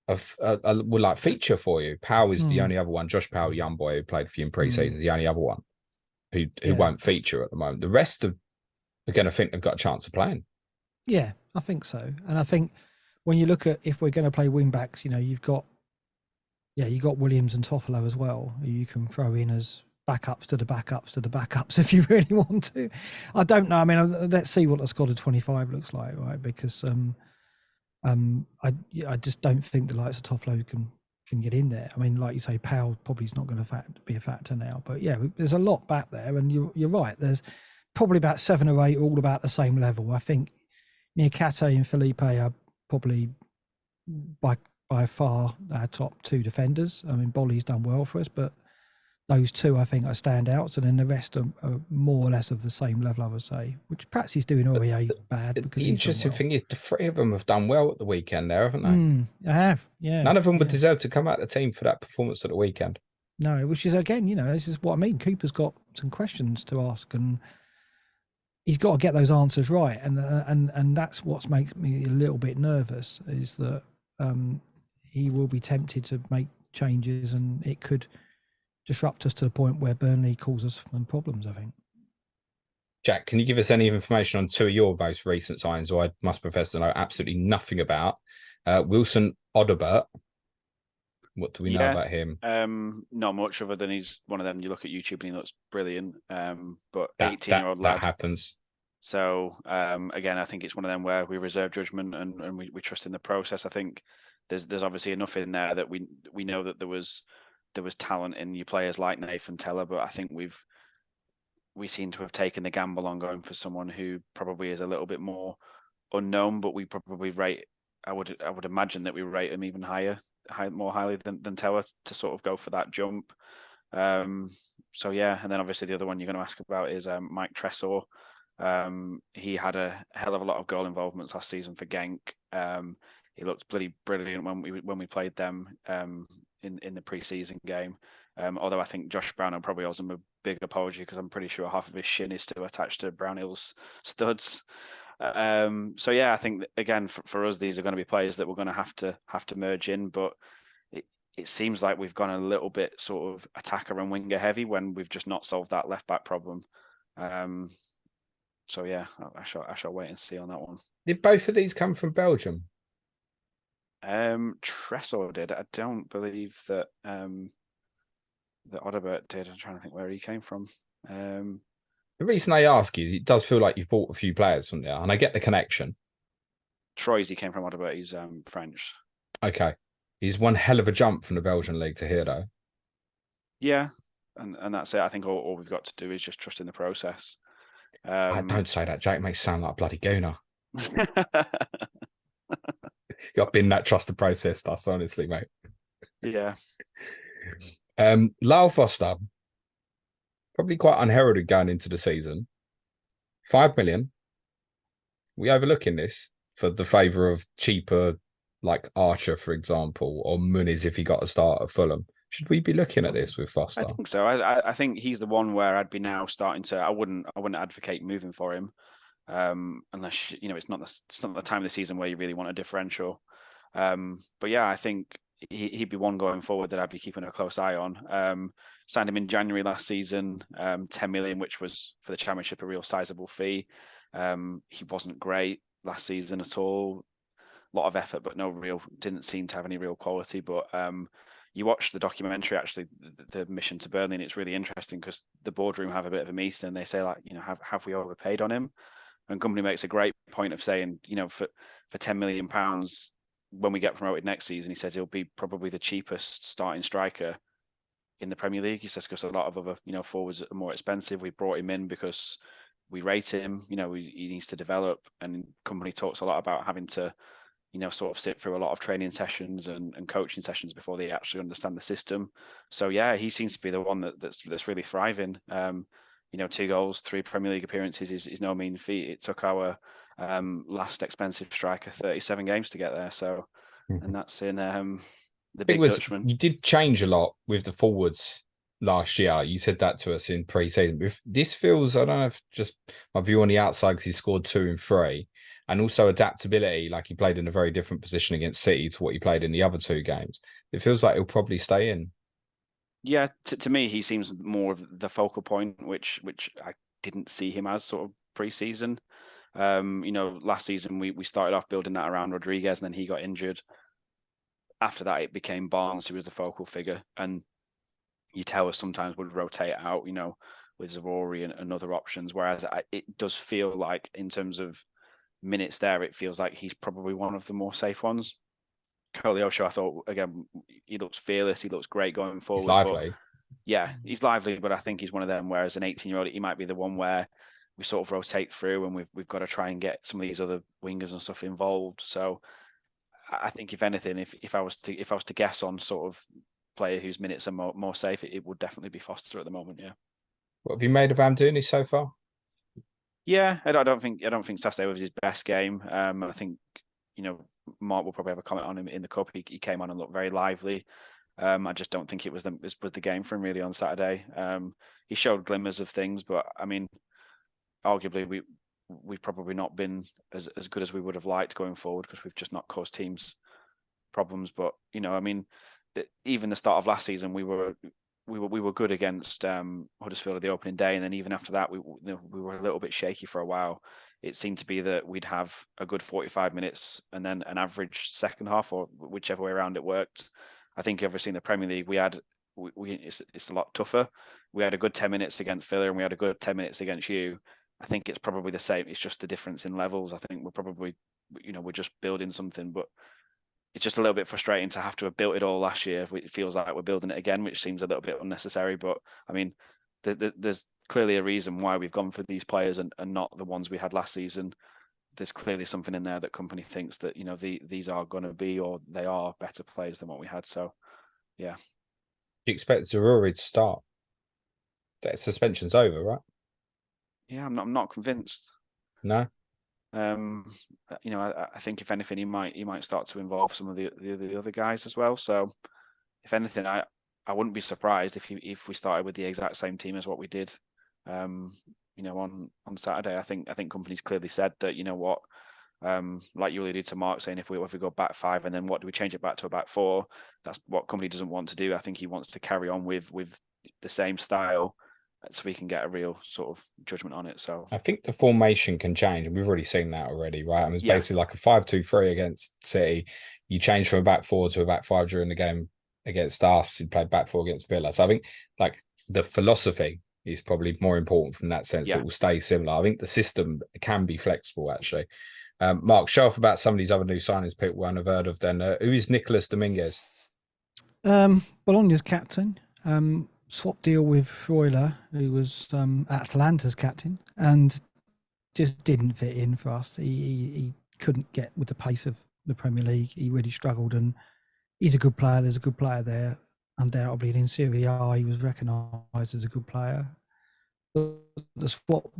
will like feature for you. Powell is the only other one. Josh Powell, young boy who played for you in pre-season, is the only other one who won't feature at the moment. The rest of again, I think they've got a chance of playing. Yeah, I think so. And I think when you look at if we're going to play wing backs, you've got Williams and Toffolo as well, who you can throw in as backups to the backups if you really want to. I don't know. I mean, let's see what the squad of 25 looks like, right? Because I just don't think the likes of Toffolo can get in there. I mean, like you say, Powell probably is not going to be a factor now. But yeah, there's a lot back there, and you're right. There's probably about 7 or 8 all about the same level. I think Niakate and Felipe are probably by far our top 2 defenders. I mean, Bolly's done well for us, but those 2 I think are standouts, and then the rest are more or less of the same level, I would say. Which perhaps he's doing Aurier bad because the interesting thing is the 3 of them have done well at the weekend, there, haven't they? I have, yeah. None of them would deserve to come out of the team for that performance at the weekend. No, which is again, this is what I mean. Cooper's got some questions to ask, and he's got to get those answers right, and that's what makes me a little bit nervous. Is that he will be tempted to make changes, and it could disrupt us to the point where Burnley causes some problems, I think. Jack, can you give us any information on 2 of your most recent signs, who I must profess to know absolutely nothing about? Wilson Odobert. What do we know about him? Not much other than he's one of them. You look at YouTube and he looks brilliant. But that 18-year-old lad. That happens. So again, I think it's one of them where we reserve judgment and we trust in the process. I think there's obviously enough in there that we know that there was talent in your players like Nathan Teller, but I think we seem to have taken the gamble on going for someone who probably is a little bit more unknown, but we probably rate. I would imagine that we rate him even more highly than Teller to sort of go for that jump. So yeah, and then obviously the other one you're going to ask about is Mike Tressor. He had a hell of a lot of goal involvements last season for Genk. He looked bloody brilliant when we played them in the pre-season game. Although I think Josh Brownhill probably owes him a big apology because I'm pretty sure half of his shin is still attached to Brownhill's studs. So yeah, I think again for us these are going to be players that we're going to have to merge in, but it seems like we've gone a little bit sort of attacker and winger heavy when we've just not solved that left back problem. So yeah, I shall wait and see on that one. Did both of these come from Belgium? Tressor did. I don't believe that that Odobert did. I'm trying to think where he came from. The reason I ask you, it does feel like you've bought a few players from there, and I get the connection. Troyes, he came from Odobert. He's French. Okay. He's one hell of a jump from the Belgian league to here, though. Yeah, and that's it. I think all we've got to do is just trust in the process. Don't say that, Jack. It makes you sound like a bloody gooner. You've been that trust the process stuff, honestly, mate. Yeah. Lyle Foster, probably quite unheralded going into the season. 5 million. We overlooking this for the favour of cheaper, like Archer, for example, or Muniz if he got a start at Fulham. Should we be looking at this with Foster? I think so. I think he's the one where I'd be now starting to. I wouldn't advocate moving for him, unless it's not the time of the season where you really want a differential. But yeah, I think he'd be one going forward that I'd be keeping a close eye on. Signed him in January last season, 10 million, which was for the Championship a real sizable fee. He wasn't great last season at all. A lot of effort, but didn't seem to have any real quality. But you watch the documentary, actually, the mission to Burnley, and it's really interesting because the boardroom have a bit of a meeting and they say, like, have we overpaid on him? And Kompany makes a great point of saying, for £10 million, when we get promoted next season, he says he'll be probably the cheapest starting striker in the Premier League. He says because a lot of other, forwards are more expensive. We brought him in because we rate him. He needs to develop. And Kompany talks a lot about having to, sort of sit through a lot of training sessions and coaching sessions before they actually understand the system. So yeah, he seems to be the one that's really thriving. 2 goals, 3 Premier League appearances is no mean feat. It took our last expensive striker 37 games to get there. So, and that's in the big Dutchman. You did change a lot with the forwards last year. You said that to us in pre-season. This feels, I don't know if just my view on the outside, because he scored 2 and 3, and also adaptability. Like, he played in a very different position against City to what he played in the other 2 games. It feels like he'll probably stay in. Yeah, to me, he seems more of the focal point, which I didn't see him as sort of pre-season. Last season we started off building that around Rodriguez, and then he got injured. After that, it became Barnes who was the focal figure, and Taiwo sometimes would rotate out, with Zaroury and other options. Whereas it does feel like, in terms of minutes there, it feels like he's probably one of the more safe ones. Koleosho, I thought, again, he looks fearless. He looks great going forward. He's lively. He's lively, but I think he's one of them where, as an 18-year-old, he might be the one where we sort of rotate through, and we've got to try and get some of these other wingers and stuff involved. So I think, if anything, if I was to guess on sort of player whose minutes are more safe, it would definitely be Foster at the moment. Yeah. What have you made of Amdouni so far? Yeah, I don't think Saturday was his best game. I think Mark will probably have a comment on him in the cup. He came on and looked very lively. I just don't think it was the game for him really on Saturday. He showed glimmers of things, but I mean, arguably we've probably not been as good as we would have liked going forward, because we've just not caused teams problems. But I mean, even the start of last season, we were good against Huddersfield at the opening day, and then even after that, we were a little bit shaky for a while. It seemed to be that we'd have a good 45 minutes and then an average second half, or whichever way around it worked. I think obviously in the Premier League, it's a lot tougher. We had a good 10 minutes against Villa, and we had a good 10 minutes against you. I think it's probably the same. It's just the difference in levels. I think we're probably, we're just building something, but it's just a little bit frustrating to have to have built it all last year. It feels like we're building it again, which seems a little bit unnecessary. But I mean, there's clearly a reason why we've gone for these players and not the ones we had last season. There's clearly something in there that Kompany thinks that, these are going to be, or they are better players than what we had. So, yeah. You expect Zaroury to start? That suspension's over, right? Yeah, I'm not convinced. No. I think if anything, he might start to involve some of the other guys as well. So, if anything, I wouldn't be surprised if we started with the exact same team as what we did, on Saturday. I think Kompany's clearly said that, like you alluded to Mark saying, if we go back 5 and then what do we change it back to a back 4? That's what Kompany doesn't want to do. I think he wants to carry on with the same style, so we can get a real sort of judgment on it. So I think the formation can change, and we've already seen that already, right? I mean, it's basically like a 5-2-3 against City. You change from a back 4 to a back 5 during the game against us. You played back 4 against Villa. So I think, like, the philosophy is probably more important from that sense. It will stay similar. I think the system can be flexible, actually. Mark, show off about some of these other new signings people won't have heard of then. Who is Nicolas Dominguez? Bologna's captain. Swap deal with Freuler, who was Atalanta's captain, and just didn't fit in for us. He couldn't get with the pace of the Premier League. He really struggled, and he's a good player. There's a good player there, undoubtedly. And in Serie A, he was recognised as a good player. But the swap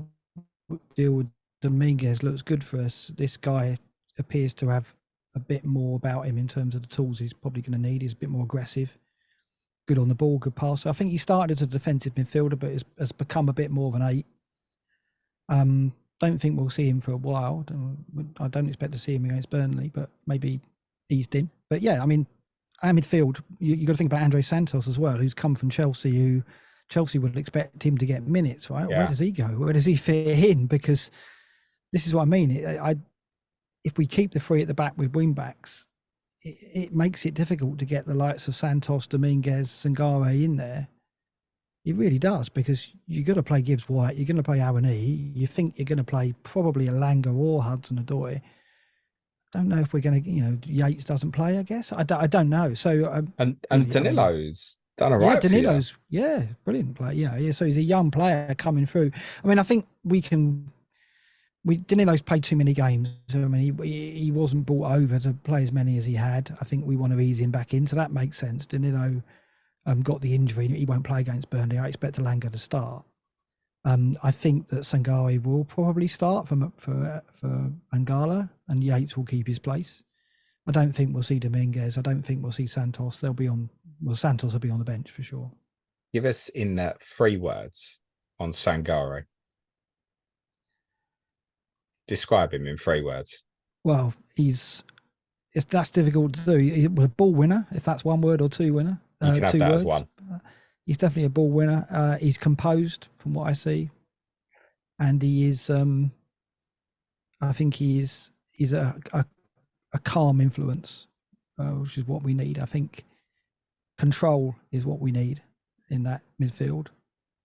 deal with Dominguez looks good for us. This guy appears to have a bit more about him in terms of the tools he's probably going to need. He's a bit more aggressive. Good on the ball, good passer. I think he started as a defensive midfielder, but has become a bit more of an 8. Don't think we'll see him for a while. I don't expect to see him against Burnley, but maybe eased in. But yeah, I mean, our midfield, you got to think about Andre Santos as well, who's come from Chelsea, who Chelsea would expect him to get minutes, right? Yeah. Where does he go? Where does he fit in? Because this is what I mean. If we keep the 3 at the back with wing backs, it makes it difficult to get the likes of Santos, Dominguez, Sangare in there. It really does, because you're going to play Gibbs White, you're going to play Awoniyi, you think you're going to play probably Elanga or Hudson-Odoi. Don't know if we're going to, Yates doesn't play, I guess. I don't know. So and Danilo's done all yeah, right. Danilo's brilliant player. So he's a young player coming through. I mean, I think Danilo's played too many games. I mean, he wasn't brought over to play as many as he had. I think we want to ease him back in, so that makes sense. Danilo got the injury; he won't play against Burnley. I expect Elanga to start. I think that Sangare will probably start for Angala, and Yates will keep his place. I don't think we'll see Dominguez. I don't think we'll see Santos. Santos will be on the bench for sure. Give us in 3 words on Sangare. Describe him in 3 words. Well, that's difficult to do. He was a ball winner, if that's 1 word, or 2 winner. You can have 2 that words. as 1. He's definitely a ball winner. He's composed from what I see, and he is. I think he's a calm influence, which is what we need. I think control is what we need in that midfield.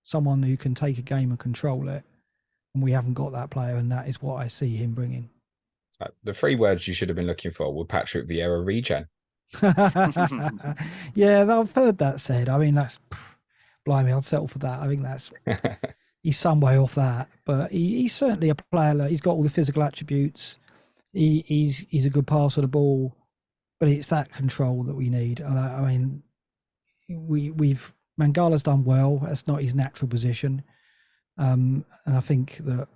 Someone who can take a game and control it, and we haven't got that player, and that is what I see him bringing. The 3 words you should have been looking for were Patrick Vieira regen. Yeah, I've heard that said. I mean, that's blimey, I'd settle for that. I think he's some way off that, but he's certainly a player. He's got all the physical attributes. He's a good passer of the ball, but it's that control that we need. I mean, Mangala's done well. That's not his natural position, and I think that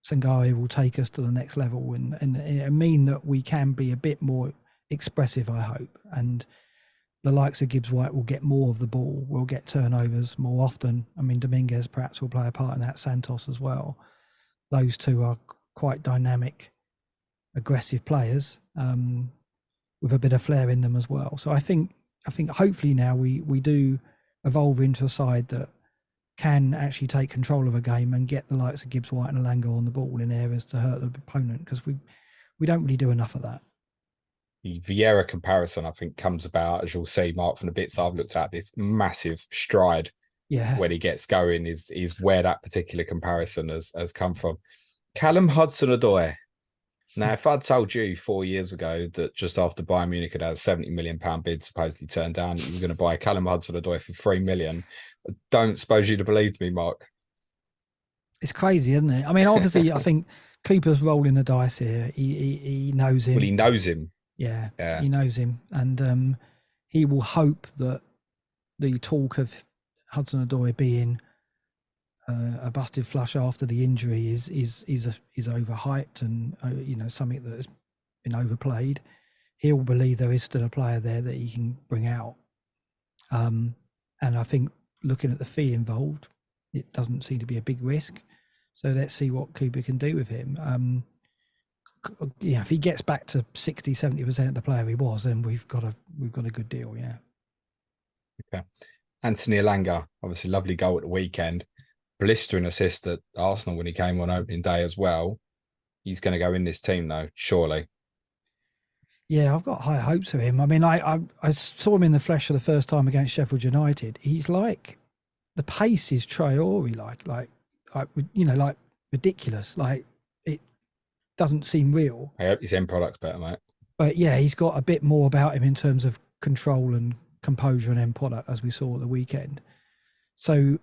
Sangare will take us to the next level and mean that we can be a bit more expressive, I hope, and the likes of Gibbs White will get more of the ball, will get turnovers more often. I mean, Dominguez perhaps will play a part in that, Santos as well. Those two are quite dynamic, aggressive players with a bit of flair in them as well. So I think hopefully now we do evolve into a side that can actually take control of a game and get the likes of Gibbs White and Elanga on the ball in areas to hurt the opponent, because we don't really do enough of that. The Vieira comparison, I think, comes about, as you'll see, Mark, from the bits I've looked at, this massive stride when he gets going is where that particular comparison has come from. Callum Hudson-Odoi. Now, if I'd told you 4 years ago that just after Bayern Munich had a £70 million bid supposedly turned down, you were going to buy Callum Hudson-Odoi for £3 million, I don't suppose you'd have believed me, Mark. It's crazy, isn't it? I mean, obviously, I think Cooper's rolling the dice here. He knows him. Well, he knows him. Yeah, he knows him, and he will hope that the talk of Hudson-Odoi being a busted flush after the injury is overhyped and something that has been overplayed. He'll believe there is still a player there that he can bring out, and I think looking at the fee involved, it doesn't seem to be a big risk. So let's see what Cooper can do with him. If he gets back to 60-70% of the player he was, then we've got a good deal. Yeah. Okay. Anthony Elanga, obviously lovely goal at the weekend. Blistering assist at Arsenal when he came on opening day as well. He's going to go in this team though, surely. Yeah, I've got high hopes for him. I mean, I saw him in the flesh for the first time against Sheffield United. He's like, the pace is Traore, like ridiculous. Like, it doesn't seem real. I hope his end product's better, mate. But yeah, he's got a bit more about him in terms of control and composure and end product, as we saw at the weekend. So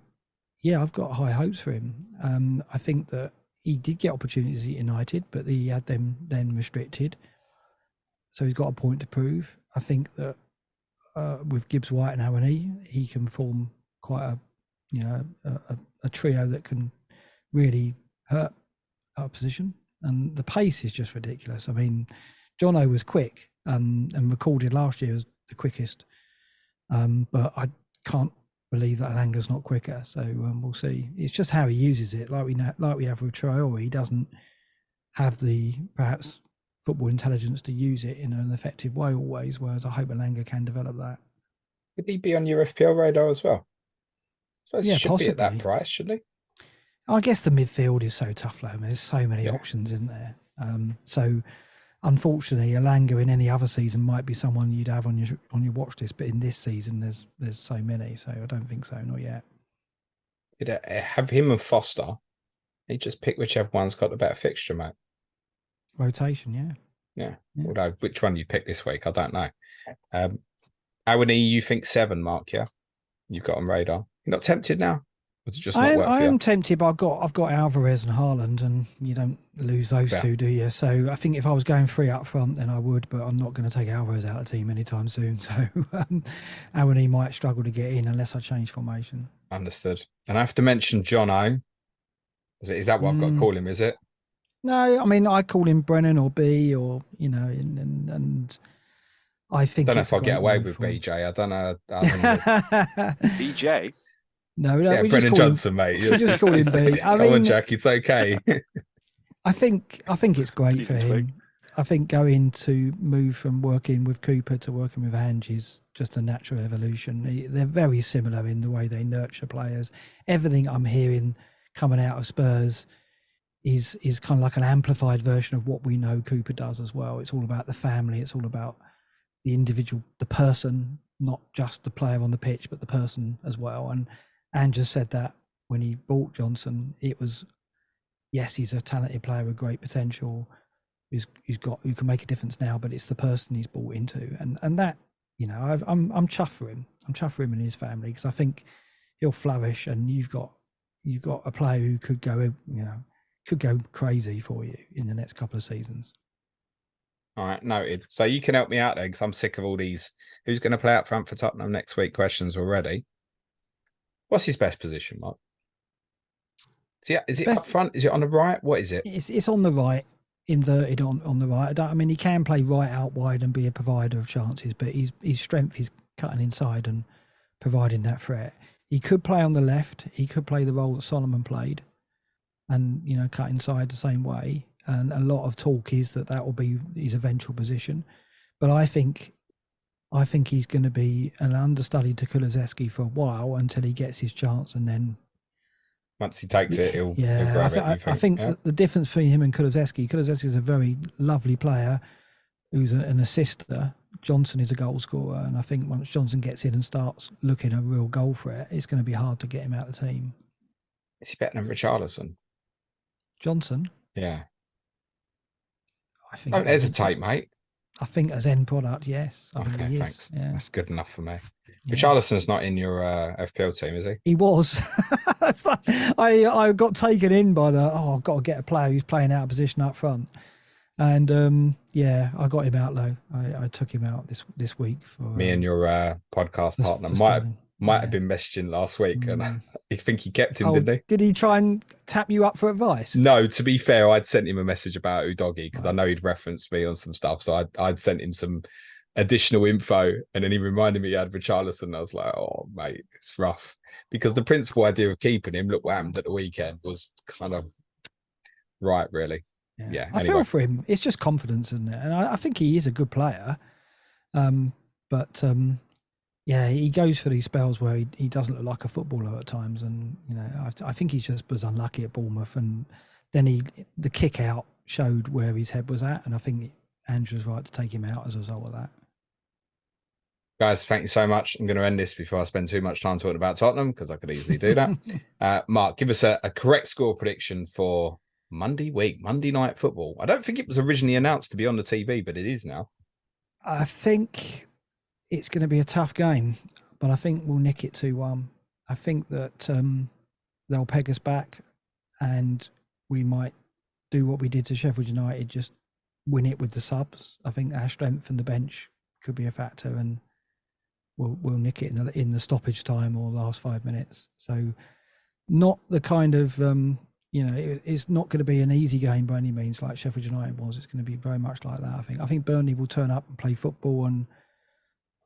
yeah, I've got high hopes for him. I think that he did get opportunities at United, but he had them then restricted. So he's got a point to prove. I think that with Gibbs White and Awoniyi, he can form quite a trio that can really hurt our position. And the pace is just ridiculous. I mean, Jono was quick and recorded last year as the quickest. But I can't believe that Elanga's not quicker. So we'll see. It's just how he uses it. Like we have with Traore, he doesn't have the perhaps football intelligence to use it in an effective way always, whereas I hope Elanga can develop that. Could he be on your FPL radar as well? I suppose yeah, he should possibly be at that price, shouldn't he? I guess the midfield is so tough, though. There's so many options, isn't there? So unfortunately, Elanga in any other season might be someone you'd have on your watch list, but in this season, there's so many, so I don't think so, not yet. Did I have him and Foster? He just pick whichever one's got the better fixture, mate. Rotation, yeah. Yeah. Although which one you pick this week, I don't know. Awoniyi, you think 7, Mark? Yeah, you've got on radar. You're not tempted now? Or does it just not work for I you? am tempted, but I've got Alvarez and Haaland, and you don't lose those two, do you? So I think if I was going 3 up front, then I would, but I'm not going to take Alvarez out of the team anytime soon. So Awoniyi might struggle to get in unless I change formation. Understood. And I have to mention John O. Is that what I've got to call him? Is it? No, I mean I call him Brennan or B, or and I think I don't know if I'll get away with BJ. I don't know. BJ. No, yeah, we Brennan just Johnson, mate. We just call him B. Come on, Jack, it's okay. I think it's great for him. I think going to move from working with Cooper to working with Ange is just a natural evolution. They're very similar in the way they nurture players. Everything I'm hearing coming out of Spurs is kind of like an amplified version of what we know Cooper does as well. It's all about the family. It's all about the individual, the person, not just the player on the pitch, but the person as well. And Ange said that when he bought Johnson, it was, yes, he's a talented player with great potential, who can make a difference now, but it's the person he's bought into, and that, I'm chuffed for him. I'm chuffed for him and his family, because I think he'll flourish, and you've got a player who could go crazy for you in the next couple of seasons. All right, noted. So you can help me out there, because I'm sick of all these who's going to play up front for Tottenham next week questions already. What's his best position, Mark? Is it up front? Is it on the right? What is it? It's on the right, inverted on the right. I mean, he can play right out wide and be a provider of chances, but his strength is cutting inside and providing that threat. He could play on the left. He could play the role that Solomon played, and cut inside the same way. And a lot of talk is that will be his eventual position. But I think he's going to be an understudy to Kulusevski for a while until he gets his chance, and then once he takes it, he'll grab it. I think the difference between him and Kulusevski is a very lovely player who's an assister. Johnson is a goal scorer, and I think once Johnson gets in and starts looking a real goal threat, it's going to be hard to get him out of the team. Is he better than Richarlison? Johnson? Yeah. I think. Don't hesitate, mate. I think as end product, yes. I think he is. Thanks. Yeah. That's good enough for me. Yeah. Richarlison's not in your FPL team, is he? He was. It's like, I got taken in by I've got to get a player who's playing out of position up front. And I got him out low. I took him out this week for me and your podcast partner might have been messaging last week, and I think he kept him, didn't he? Did he try and tap you up for advice? No, to be fair, I'd sent him a message about Udogie because I know he'd referenced me on some stuff, so I'd sent him some additional info, and then he reminded me he had Richarlison. I was like, oh mate, it's rough, because the principal idea of keeping him, look what happened at the weekend, was kind of right, really. Yeah, I feel for him. It's just confidence, isn't it? And I think he is a good player, but he goes for these spells where he doesn't look like a footballer at times, and I think he just was unlucky at Bournemouth, and then the kick out showed where his head was at, and I think Andrew's right to take him out as a result of that. Guys, thank you so much. I'm going to end this before I spend too much time talking about Tottenham, because I could easily do that. Mark, give us a correct score prediction for Monday night football. I don't think it was originally announced to be on the TV, but it is now. I think it's going to be a tough game, but I think we'll nick it 2-1. I think that they'll peg us back, and we might do what we did to Sheffield United, just win it with the subs. I think our strength and the bench could be a factor, and we'll nick it in the stoppage time or last 5 minutes. So not the kind of it's not going to be an easy game by any means like Sheffield United was. It's going to be very much like that. I think Burnley will turn up and play football, and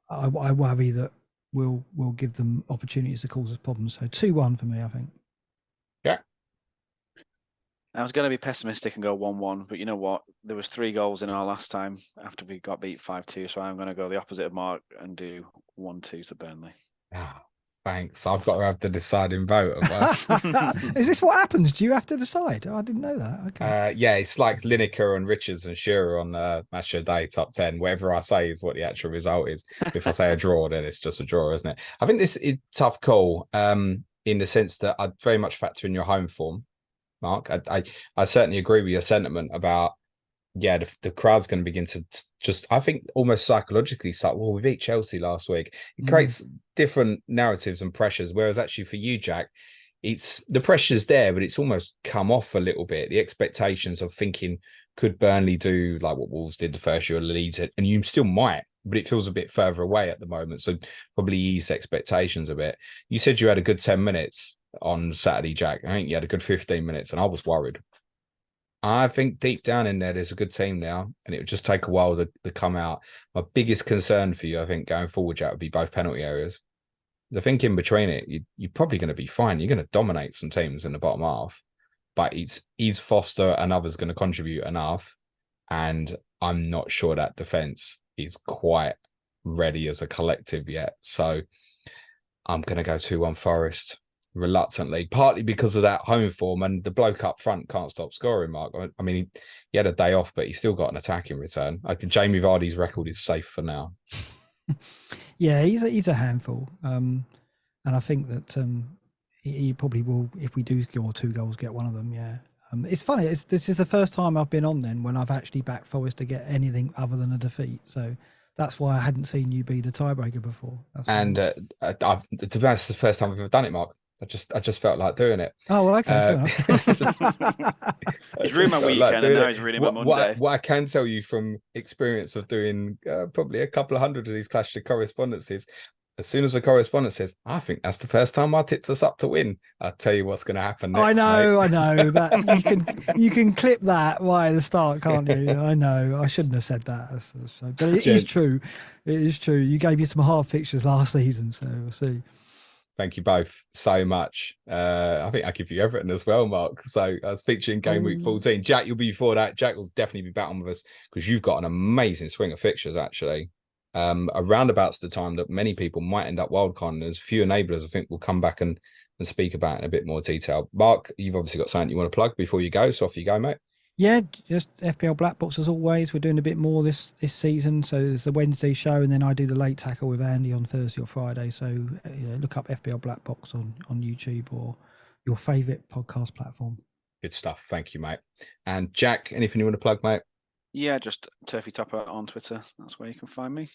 I worry that we'll give them opportunities to cause us problems. So 2-1 for me, I think. Yeah. I was going to be pessimistic and go 1-1, but you know what? There was 3 goals in our last time after we got beat 5-2, so I'm going to go the opposite of Mark and do 1-2 to Burnley. Thanks. I've got to have the deciding vote. Is this what happens? Do you have to decide? Oh, I didn't know that. Okay. Yeah, it's like Lineker and Richards and Shearer on Match of the Day top 10. Whatever I say is what the actual result is. If I say a draw, then it's just a draw, isn't it? I think this is a tough call in the sense that I'd very much factor in your home form, Mark. I certainly agree with your sentiment about, yeah, the crowd's going to begin to just, I think, almost psychologically start, well, we beat Chelsea last week. It creates different narratives and pressures, whereas actually for you, Jack, it's the pressure's there, but it's almost come off a little bit. The expectations of thinking, could Burnley do like what Wolves did the first year of Leeds? And you still might, but it feels a bit further away at the moment. So probably ease expectations a bit. You said you had a good 10 minutes on Saturday, Jack. I think you had a good 15 minutes, and I was worried. I think deep down in there's a good team now, and it would just take a while to come out. My biggest concern for you, I think, going forward, Jack, would be both penalty areas. I think in between it, you're probably going to be fine. You're going to dominate some teams in the bottom half, but is Foster and others going to contribute enough? And I'm not sure that defense is quite ready as a collective yet. So I'm going to go 2-1 Forest reluctantly, partly because of that home form, and the bloke up front can't stop scoring, Mark. I mean, he had a day off, but he's still got an attacking return. I think Jamie Vardy's record is safe for now. Yeah, he's a handful, and I think that he probably will, if we do score 2 goals, get one of them. Yeah, it's funny. This is the first time I've been on then when I've actually backed Forest to get anything other than a defeat. So that's why I hadn't seen you be the tiebreaker before. And to be honest, it's the first time I've ever done it, Mark. I just felt like doing it. Oh, well, okay. He's ruined my weekend, and now he's ruining my Monday. What I can tell you from experience of doing probably a couple of hundred of these Clash of Correspondents is, as soon as the correspondent says, I think that's the first time I tipped us up to win, I'll tell you what's going to happen next. I know that you can clip that right at the start, can't you? I know. I shouldn't have said that. But it is true. It is true. You gave me some hard fixtures last season, so we'll see. Thank you both so much. I think I give you Everton as well, Mark. So I'll speak to you in game week 14. Jack, you'll be before that. Jack will definitely be back on with us because you've got an amazing swing of fixtures, actually. Around about the time that many people might end up wildcarding. There's a few enablers I think we'll come back and speak about in a bit more detail. Mark, you've obviously got something you want to plug before you go, so off you go, mate. Yeah, just FPL Black Box as always. We're doing a bit more this season. So there's the Wednesday show, and then I do the late tackle with Andy on Thursday or Friday. So look up FPL Black Box on YouTube or your favourite podcast platform. Good stuff. Thank you, mate. And Jack, anything you want to plug, mate? Yeah, just Turfy Topper on Twitter. That's where you can find me.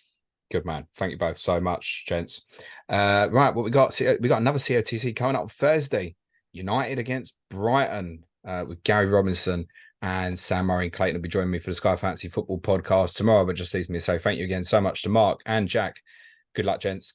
Good man. Thank you both so much, gents. Right, what we got another COTC coming up on Thursday. United against Brighton with Gary Robinson and Sam Murray and Clayton will be joining me for the Sky Fantasy Football podcast tomorrow. But just leaves me to say thank you again so much to Mark and Jack. Good luck, gents.